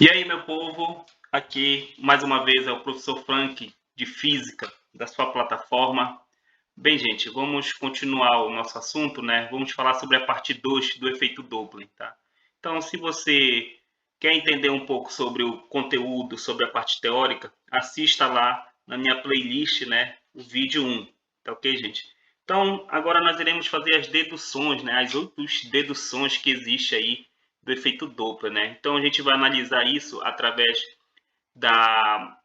E aí, meu povo, aqui mais uma vez é o professor Frank de Física da sua plataforma. Bem, gente, vamos continuar o nosso assunto, né? Vamos falar sobre a parte 2 do efeito Doppler, tá? Então, se você quer entender um pouco sobre o conteúdo, sobre a parte teórica, assista lá na minha playlist, né? O vídeo 1, tá ok, gente? Então, agora nós iremos fazer as deduções, né? As 8 deduções que existe aí do efeito Doppler, né? Então, a gente vai analisar isso através da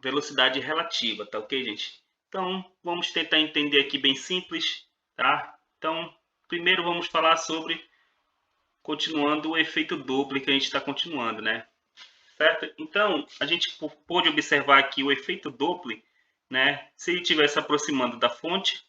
velocidade relativa, tá ok, gente? Então, vamos tentar entender aqui bem simples, tá? Então, primeiro vamos falar sobre, continuando o efeito Doppler que a gente está continuando, né? Certo? Então, a gente pôde observar aqui o efeito Doppler, né? Se ele estiver se aproximando da fonte,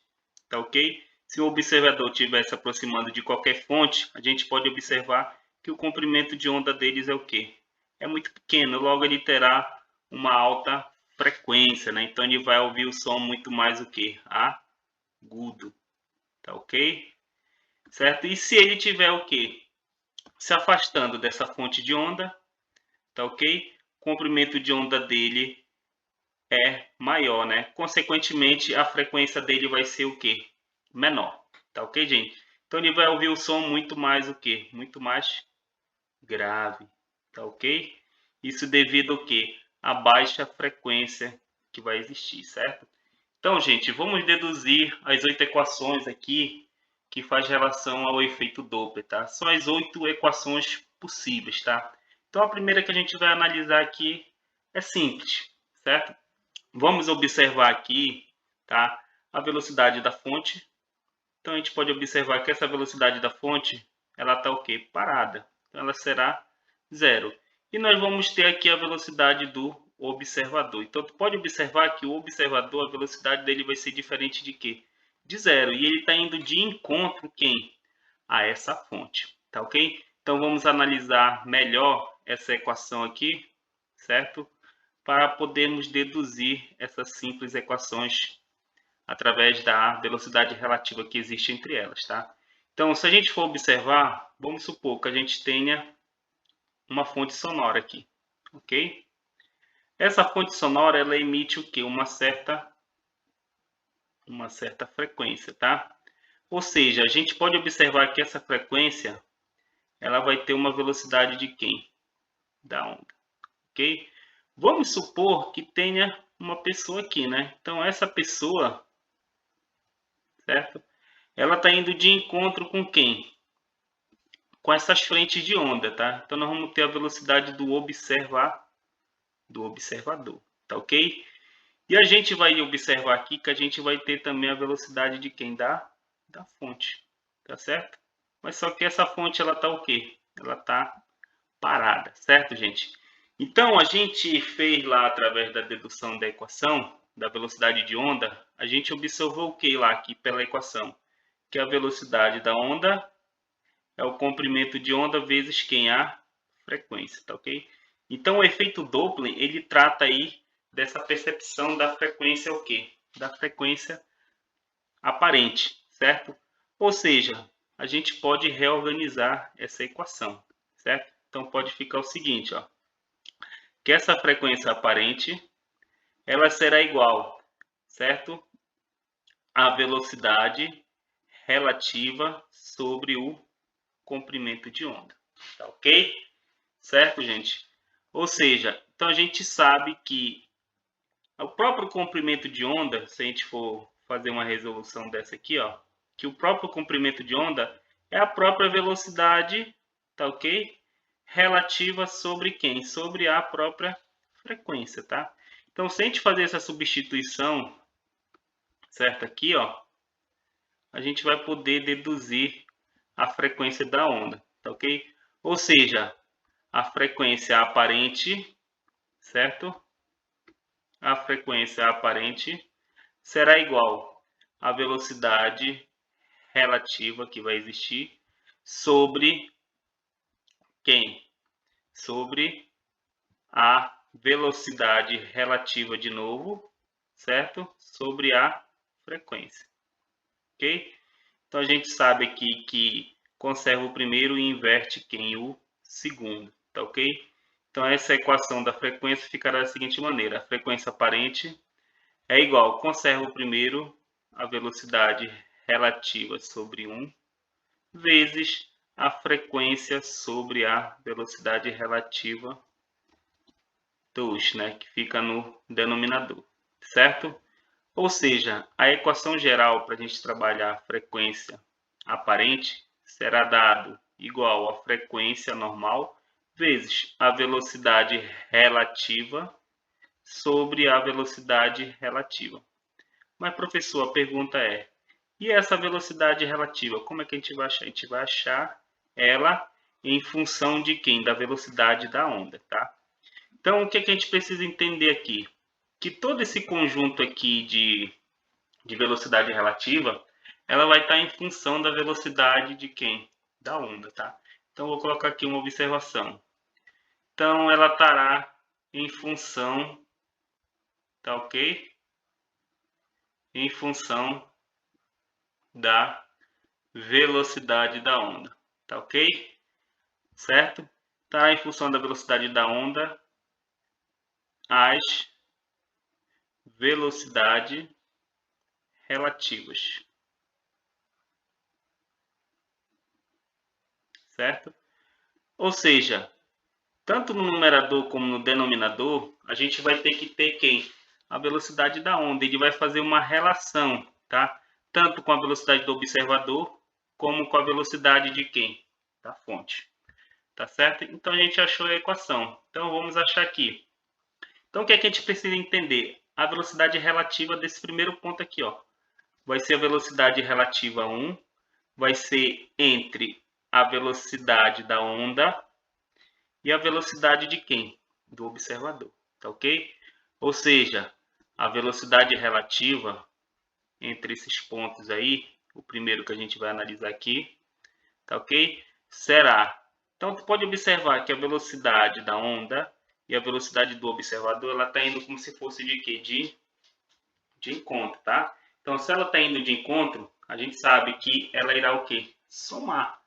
tá ok? Se o observador estiver se aproximando de qualquer fonte, a gente pode observar que o comprimento de onda deles é o quê? É muito pequeno, logo ele terá uma alta frequência, né? Então ele vai ouvir o som muito mais o quê? Agudo, tá ok? Certo? E se ele tiver o quê? Se afastando dessa fonte de onda, tá ok? O comprimento de onda dele é maior, né? Consequentemente, a frequência dele vai ser o quê? Menor, tá ok, gente? Então ele vai ouvir o som muito mais o quê? Muito mais grave, tá ok? Isso devido ao quê? A baixa frequência que vai existir, certo? Então, gente, vamos deduzir as 8 equações aqui que faz relação ao efeito Doppler, tá? São as 8 equações possíveis, tá? Então, a primeira que a gente vai analisar aqui é simples, certo? Vamos observar aqui, tá? A velocidade da fonte. Então, a gente pode observar que essa velocidade da fonte, ela está o quê? Parada. Então, ela será zero. E nós vamos ter aqui a velocidade do observador. Então, tu pode observar que o observador, a velocidade dele vai ser diferente de quê? De zero. E ele está indo de encontro quem? A essa fonte. Tá ok? Então, vamos analisar melhor essa equação aqui, certo? Para podermos deduzir essas simples equações através da velocidade relativa que existe entre elas, tá? Então, se a gente for observar, vamos supor que a gente tenha uma fonte sonora aqui, ok? Essa fonte sonora, ela emite o quê? Uma certa frequência, tá? Ou seja, a gente pode observar que essa frequência, ela vai ter uma velocidade de quem? Da onda, ok? Vamos supor que tenha uma pessoa aqui, né? Então, essa pessoa, certo? Ela está indo de encontro com quem? Com essas frentes de onda, tá? Então nós vamos ter a velocidade do observador, tá ok? E a gente vai observar aqui que a gente vai ter também a velocidade de quem? Da fonte, tá certo? Mas só que essa fonte ela tá o quê? Ela tá parada, certo, gente? Então a gente fez lá através da dedução da equação da velocidade de onda, a gente observou o que lá aqui pela equação? Que a velocidade da onda é o comprimento de onda vezes quem? A frequência, tá ok? Então o efeito Doppler, ele trata aí dessa percepção da frequência o quê? Da frequência aparente, certo? Ou seja, a gente pode reorganizar essa equação, certo? Então pode ficar o seguinte, ó, que essa frequência aparente, ela será igual, certo? À velocidade relativa sobre o comprimento de onda, tá ok? Certo, gente? Ou seja, então a gente sabe que o próprio comprimento de onda, se a gente for fazer uma resolução dessa aqui, ó, que o próprio comprimento de onda é a própria velocidade, tá ok? Relativa sobre quem? Sobre a própria frequência, tá? Então, se a gente fazer essa substituição, certo, aqui, ó, a gente vai poder deduzir a frequência da onda, tá ok? Ou seja, a frequência aparente, certo? A frequência aparente será igual à velocidade relativa que vai existir sobre quem? Sobre a velocidade relativa de novo, certo? Sobre a frequência, ok? Então a gente sabe aqui que conserva o primeiro e inverte quem? O segundo, tá ok? Então, essa equação da frequência ficará da seguinte maneira. A frequência aparente é igual, conservo primeiro a velocidade relativa sobre 1, vezes a frequência sobre a velocidade relativa 2, né, que fica no denominador, certo? Ou seja, a equação geral para a gente trabalhar a frequência aparente será dado igual a frequência normal vezes a velocidade relativa sobre a velocidade relativa. Mas, professor, a pergunta é, e essa velocidade relativa, como é que a gente vai achar? A gente vai achar ela em função de quem? Da velocidade da onda, tá? Então, o que é que a gente precisa entender aqui? Que todo esse conjunto aqui de velocidade relativa, ela vai estar em função da velocidade de quem? Da onda, tá? Então, vou colocar aqui uma observação. Então, ela estará em função, tá ok? Em função da velocidade da onda, tá ok? Certo? Tá em função da velocidade da onda, as velocidades relativas, certo? Ou seja, tanto no numerador como no denominador, a gente vai ter que ter quem? A velocidade da onda. Ele vai fazer uma relação, tá? Tanto com a velocidade do observador, como com a velocidade de quem? Da fonte. Tá certo? Então, a gente achou a equação. Então, vamos achar aqui. Então, o que é que a gente precisa entender? A velocidade relativa desse primeiro ponto aqui, ó. Vai ser a velocidade relativa 1, vai ser entre a velocidade da onda e a velocidade de quem? Do observador, tá ok? Ou seja, a velocidade relativa entre esses pontos aí, o primeiro que a gente vai analisar aqui, tá ok? Será, então tu pode observar que a velocidade da onda e a velocidade do observador, ela está indo como se fosse de quê? De encontro, tá? Então, se ela está indo de encontro, a gente sabe que ela irá o quê? Somar,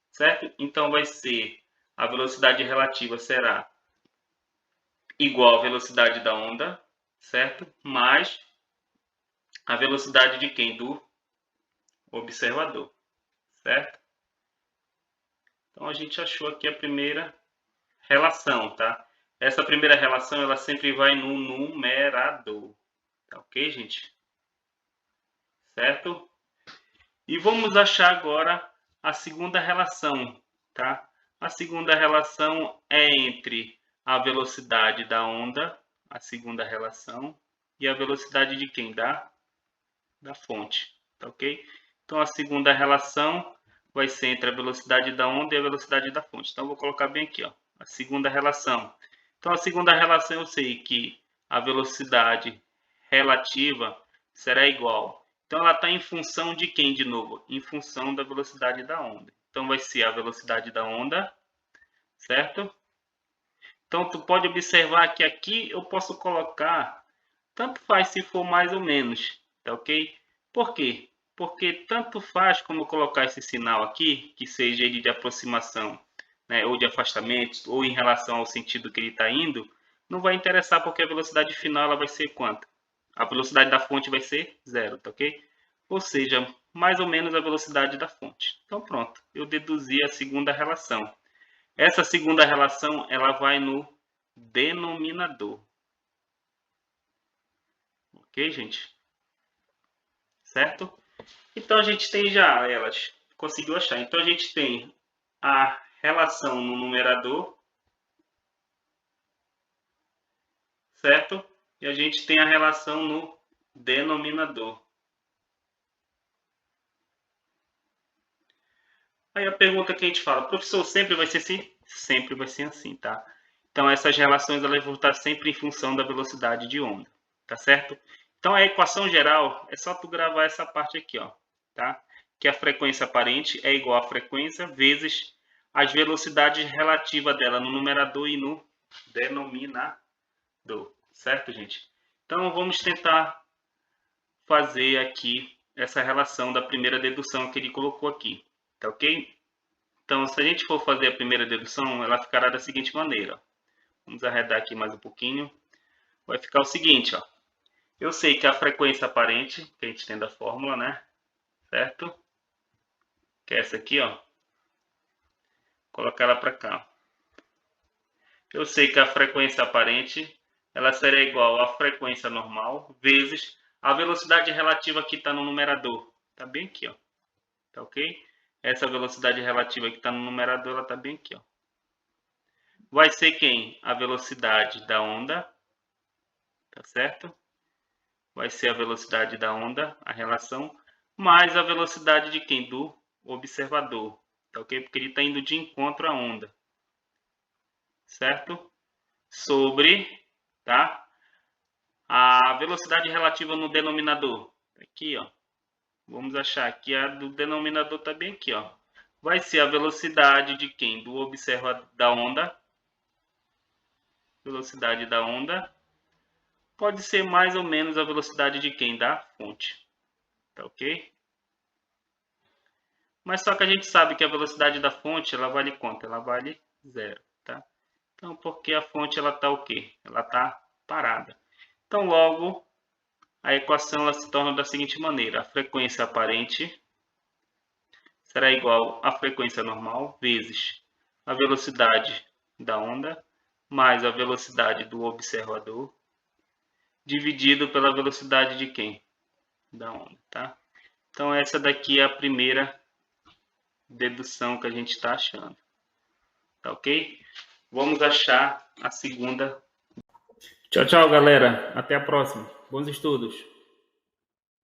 certo? Então, vai ser, a velocidade relativa será igual à velocidade da onda, certo? Mais a velocidade de quem? Do observador, certo? Então, a gente achou aqui a primeira relação, tá? Essa primeira relação, ela sempre vai no numerador, tá ok, gente? Certo? E vamos achar agora a segunda relação, tá? A segunda relação é entre a velocidade da onda, a segunda relação, e a velocidade de quem? Da fonte, tá ok? Então, a segunda relação vai ser entre a velocidade da onda e a velocidade da fonte. Então, eu vou colocar bem aqui, ó, a segunda relação. Então, a segunda relação eu sei que a velocidade relativa será igual. Então, ela está em função de quem, de novo? Em função da velocidade da onda. Então, vai ser a velocidade da onda, certo? Então, tu pode observar que aqui eu posso colocar, tanto faz se for mais ou menos, tá ok? Por quê? Porque tanto faz como colocar esse sinal aqui, que seja ele de aproximação, né, ou de afastamento, ou em relação ao sentido que ele está indo, não vai interessar porque a velocidade final ela vai ser quanto? A velocidade da fonte vai ser zero, tá ok? Ou seja, mais ou menos a velocidade da fonte. Então pronto, eu deduzi a segunda relação. Essa segunda relação ela vai no denominador. Ok, gente? Certo? Então a gente tem já elas. Conseguiu achar. Então a gente tem a relação no numerador, certo? E a gente tem a relação no denominador. Aí a pergunta que a gente fala, professor, sempre vai ser assim? Sempre vai ser assim, tá? Então essas relações elas vão estar sempre em função da velocidade de onda, tá certo? Então a equação geral é só tu gravar essa parte aqui, ó, tá? Que a frequência aparente é igual à frequência vezes as velocidades relativas dela no numerador e no denominador, certo, gente? Então vamos tentar fazer aqui essa relação da primeira dedução que ele colocou aqui, tá ok? Então, se a gente for fazer a primeira dedução, ela ficará da seguinte maneira. Vamos arredar aqui mais um pouquinho. Vai ficar o seguinte, ó. Eu sei que a frequência aparente, que a gente tem da fórmula, né? Certo? Que é essa aqui, ó. Vou colocar ela para cá. Eu sei que a frequência aparente, ela será igual à frequência normal vezes a velocidade relativa que está no numerador. Tá bem aqui, ó. Tá ok? Essa velocidade relativa que está no numerador, ela tá bem aqui, ó. Vai ser quem? A velocidade da onda, tá certo? Vai ser a velocidade da onda, a relação, mais a velocidade de quem? Do observador, tá ok? Porque ele está indo de encontro à onda, certo? Sobre, tá? A velocidade relativa no denominador, aqui, ó. Vamos achar que a do denominador tá bem aqui, ó. Vai ser a velocidade de quem? Do observador da onda. Velocidade da onda pode ser mais ou menos a velocidade de quem? Da fonte. Tá ok? Mas só que a gente sabe que a velocidade da fonte, ela vale quanto? Ela vale zero, tá? Então, porque a fonte, ela tá o quê? Ela tá parada. Então, logo, a equação ela se torna da seguinte maneira. A frequência aparente será igual à frequência normal vezes a velocidade da onda mais a velocidade do observador dividido pela velocidade de quem? Da onda, tá? Então, essa daqui é a primeira dedução que a gente está achando. Tá ok? Vamos achar a segunda. Tchau, tchau, galera. Até a próxima. Bons estudos.